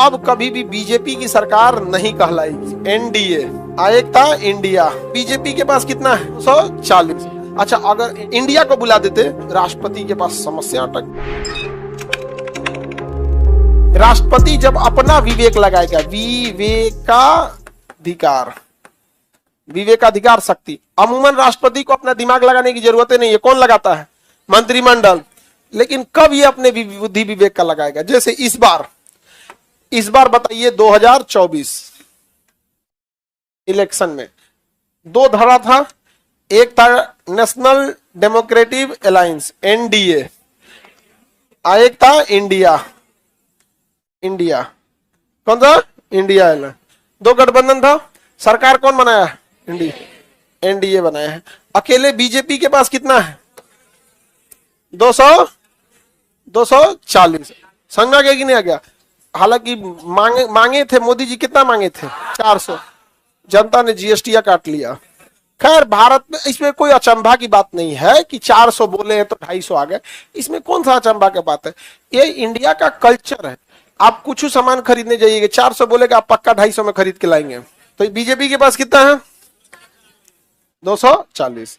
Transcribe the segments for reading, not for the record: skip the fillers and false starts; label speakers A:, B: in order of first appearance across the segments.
A: अब कभी भी बीजेपी की सरकार नहीं कहलाएगी। एनडीए एक था इंडिया, बीजेपी के पास कितना है 140। अच्छा, अगर इंडिया को बुला देते राष्ट्रपति के पास समस्या अटक। राष्ट्रपति जब अपना विवेक लगाएगा, विवेकाधिकार शक्ति, अमूमन राष्ट्रपति को अपना दिमाग लगाने की जरूरत नहीं है, कौन लगाता है? मंत्रिमंडल। लेकिन कब ये अपने बुद्धि विवेक का लगाएगा? जैसे इस बार बताइए 2024 इलेक्शन में दो धारा था, एक था नेशनल डेमोक्रेटिक अलायंस एनडीए, एक था इंडिया कौन सा? इंडिया। दो गठबंधन था, सरकार कौन बनाया? एनडीए बनाया है। अकेले बीजेपी के पास कितना है? 240। समझ आ गया कि नहीं आ गया? हालांकि मांगे थे मोदी जी, कितना मांगे थे? 400। जनता ने जीएसटी काट लिया। खैर, भारत में इसमें कोई अचंभा की बात नहीं है कि 400 बोले हैं तो 250 आ गए, इसमें कौन सा अचंभा की बात है? ये इंडिया का कल्चर है। आप कुछ सामान खरीदने जाइएगा, 400 बोलेगा, आप पक्का 250 में खरीद के लाएंगे। तो बीजेपी के पास कितना है? 240।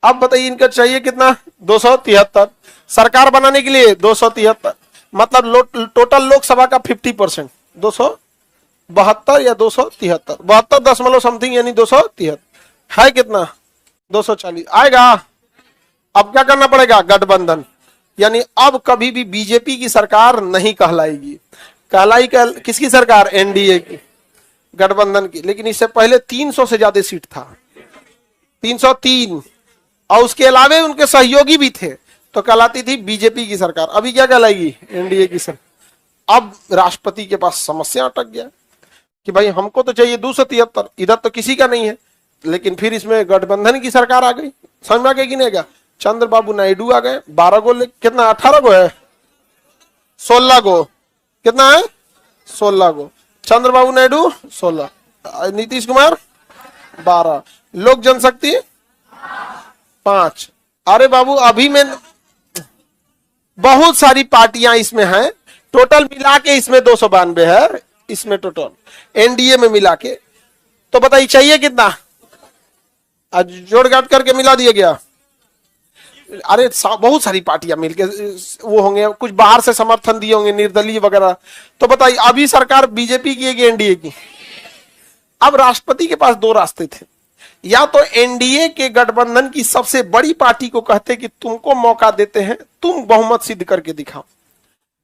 A: अब बताइए इनका चाहिए कितना? 273। सरकार बनाने के लिए 273, मतलब टोटल लोकसभा का 50%, 272 या 273, 72 दशमलव समथिंग, यानी 273 है कितना? 240 आएगा। अब क्या करना पड़ेगा? गठबंधन। यानी अब कभी भी बीजेपी की सरकार नहीं कहलाएगी। किसकी सरकार? एनडीए की, गठबंधन की। लेकिन इससे पहले 300 से ज्यादा सीट था, 303, और उसके अलावे उनके सहयोगी भी थे, तो कहलाती थी बीजेपी की सरकार। अभी क्या कहलाएगी? एनडीए की सरकार। अब राष्ट्रपति के पास समस्या अटक गया कि भाई हमको तो चाहिए 273, इधर तो किसी का नहीं है। लेकिन फिर इसमें गठबंधन की सरकार आ गई। समझ में आ गया कि नहीं? चंद्रबाबू नायडू आ गए, 12 गो, कितना 18 गो है? 16 गो। कितना है? 16 गो। चंद्रबाबू नायडू 16, नीतीश कुमार 12, लोक जनशक्ति 5। अरे बाबू, अभी में बहुत सारी पार्टियां इसमें हैं, टोटल मिला के इसमें 292 है, इसमें टोटल एनडीए में मिला के। तो बताइए चाहिए कितना? आज जोड़ घाट करके मिला दिया गया। अरे बहुत सारी पार्टियां मिलके वो होंगे, कुछ बाहर से समर्थन दिए होंगे, निर्दलीय वगैरह। तो बताइए अभी सरकार बीजेपी की है कि एनडीए की? अब राष्ट्रपति के पास दो रास्ते थे, या तो एनडीए के गठबंधन की सबसे बड़ी पार्टी को कहते कि तुमको मौका देते हैं, तुम बहुमत सिद्ध करके दिखाओ,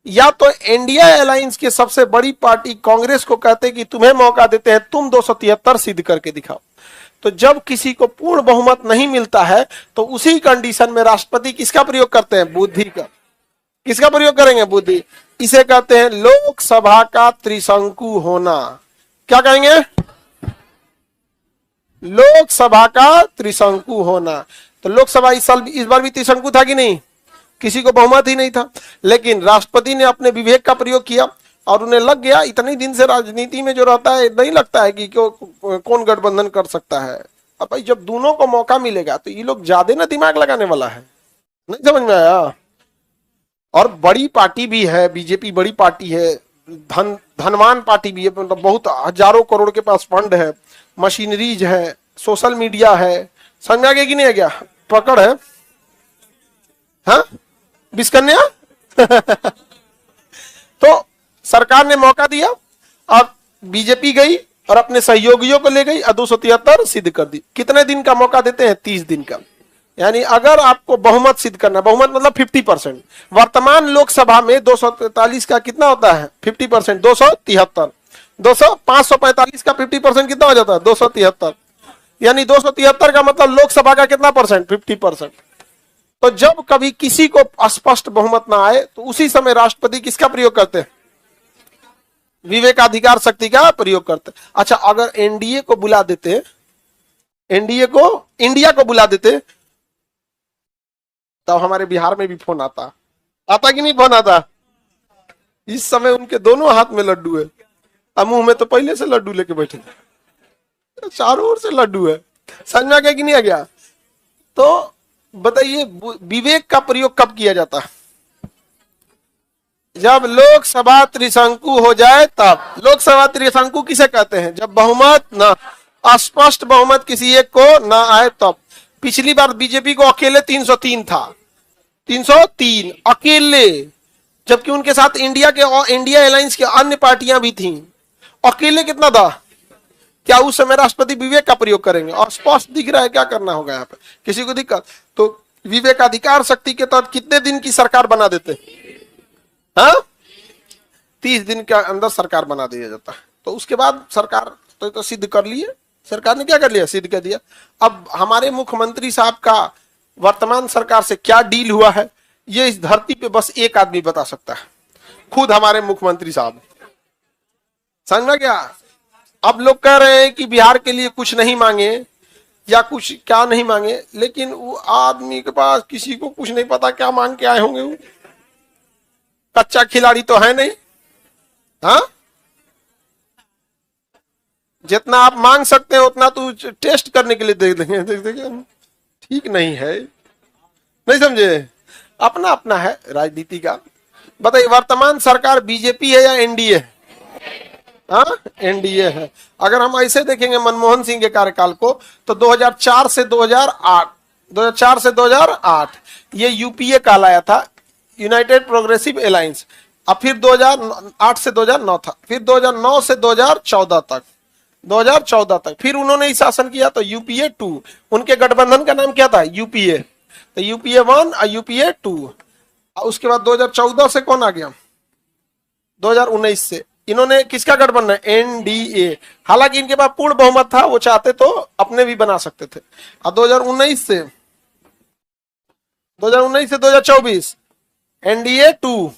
A: या तो इंडिया अलायंस के सबसे बड़ी पार्टी कांग्रेस को कहते कि तुम्हें मौका देते हैं, तुम 273 सिद्ध करके दिखाओ। तो जब किसी को पूर्ण बहुमत नहीं मिलता है तो उसी कंडीशन में राष्ट्रपति किसका प्रयोग करते हैं? बुद्धि का। किसका प्रयोग करेंगे? बुद्धि। इसे कहते हैं लोकसभा का त्रिशंकु होना। क्या कहेंगे? लोकसभा का त्रिशंकु होना। तो लोकसभा इस बार भी त्रिशंकु था कि नहीं? किसी को बहुमत ही नहीं था, लेकिन राष्ट्रपति ने अपने विवेक का प्रयोग किया और उन्हें लग गया। इतने दिन से राजनीति में जो रहता है, नहीं लगता है कि कौन गठबंधन कर सकता है। अब भाई जब दोनों को मौका मिलेगा तो ये लोग ज्यादा ना दिमाग लगाने वाला है। नहीं समझ में आया? और बड़ी पार्टी भी है बीजेपी, बड़ी पार्टी है, धनवान पार्टी भी है, मतलब बहुत हजारों करोड़ के पास फंड है, मशीनरीज है, सोशल मीडिया है। समझ में आ गया कि नहीं आ गया? पकड़ है, हाँ बिस्कन्या। तो सरकार ने मौका दिया और बीजेपी गई और अपने सहयोगियों को ले गई और 273 सिद्ध कर दी। कितने दिन का मौका देते हैं? 30 दिन का। यानी अगर आपको बहुमत सिद्ध करना, बहुमत मतलब 50%, वर्तमान लोकसभा में 243 का कितना होता है? 50%, 273, 545 का 50% कितना हो जाता है? 273। यानी 273 का मतलब लोकसभा का कितना परसेंट? 50%। तो जब कभी किसी को स्पष्ट बहुमत ना आए तो उसी समय राष्ट्रपति किसका प्रयोग करते हैं? विवेकाधिकार शक्ति का प्रयोग करते। अच्छा, अगर एनडीए को बुला देते, इंडिया को बुला देते, तब हमारे बिहार में भी फोन आता कि नहीं? फोन आता। इस समय उनके दोनों हाथ में लड्डू है, और मुंह में तो पहले से लड्डू लेके बैठे थे, चारों ओर से लड्डू है। समझ में आ गया कि नहीं आ गया? तो बताइए विवेक का प्रयोग कब किया जाता है? जब लोकसभा त्रिशंकु हो जाए तब। लोकसभा त्रिशंकु किसे कहते हैं? जब बहुमत ना, अस्पष्ट बहुमत किसी एक को ना आए तब। पिछली बार बीजेपी को अकेले 303 था, 303 अकेले, जबकि उनके साथ इंडिया अलायंस की अन्य पार्टियां भी थीं। अकेले कितना था? क्या उस समय राष्ट्रपति विवेक का प्रयोग करेंगे? और स्पष्ट दिख रहा है क्या करना होगा यहाँ पे। किसी को दिक्कत तो विवेकाधिकार शक्ति के तहत कितने दिन की सरकार बना देते? हाँ, 30 दिन के अंदर सरकार बना दिया जाता है। तो उसके बाद सरकार तो सिद्ध कर लिए। सरकार ने क्या कर लिया? सिद्ध कर दिया। अब हमारे मुख्यमंत्री साहब का वर्तमान सरकार से क्या डील हुआ है, ये इस धरती पे बस एक आदमी बता सकता है, खुद हमारे मुख्यमंत्री साहब। समझ में क्या? अब लोग कह रहे हैं कि बिहार के लिए कुछ नहीं मांगे या कुछ क्या नहीं मांगे, लेकिन वो आदमी के पास किसी को कुछ नहीं पता क्या मांग के आए होंगे। वो कच्चा खिलाड़ी तो है नहीं। हाँ, जितना आप मांग सकते हैं उतना तो टेस्ट करने के लिए देख देंगे, देख देंगे ठीक नहीं है। नहीं समझे? अपना अपना है राजनीति का। बताइए, वर्तमान सरकार बीजेपी है या एनडीए है? हाँ, एनडीए है। अगर हम ऐसे देखेंगे मनमोहन सिंह के कार्यकाल को, तो 2004 से 2008 ये यूपीए कहलाया था, यूनाइटेड प्रोग्रेसिव अलायंस। अब फिर 2008 से 2009 था, फिर 2009 से 2014 तक, 2014 तक फिर उन्होंने ही शासन किया, तो यूपीए 2। उनके गठबंधन का नाम क्या था? यूपीए। तो यूपीए 1 और यूपीए 2। उसके बाद 2014 से कौन आ गया? 2019 से इन्होंने किसका गठबंधन? एनडीए। हालांकि इनके पास पूर्ण बहुमत था, वो चाहते तो अपने भी बना सकते थे। और 2019 से 2024 एनडीए 2,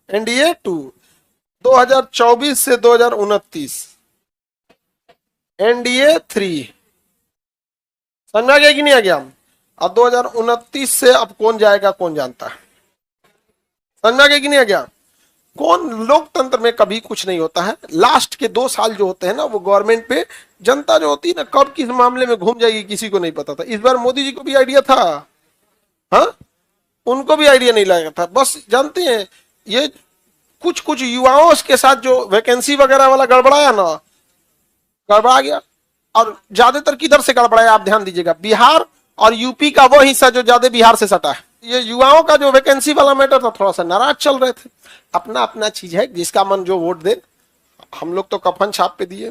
A: एनडीए 2। 2024 से 2029 एनडीए 3। समझ में आ गया कि नहीं आ गया? अब 2029 से अब कौन जाएगा कौन जानता है। समझ में आ गया कि नहीं आ गया? कौन, लोकतंत्र में कभी कुछ नहीं होता है। लास्ट के 2 साल जो होते हैं ना, वो गवर्नमेंट पे जनता जो होती है ना, कब किस मामले में घूम जाएगी किसी को नहीं पता था। इस बार मोदी जी को भी आइडिया था, हाँ, उनको भी आइडिया नहीं लगा था। बस जानते हैं, ये कुछ कुछ युवाओं के साथ जो वैकेंसी वगैरह वाला गड़बड़ाया ना, गड़बड़ा गया। और ज्यादातर किधर से गड़बड़ाया आप ध्यान दीजिएगा, बिहार और यूपी का वो हिस्सा जो ज्यादा बिहार से सटा है। ये युवाओं का जो वैकेंसी वाला मैटर था, थोड़ा सा नाराज चल रहे थे। अपना अपना चीज है, जिसका मन जो वोट दे। हम लोग तो कफन छाप पे दिए।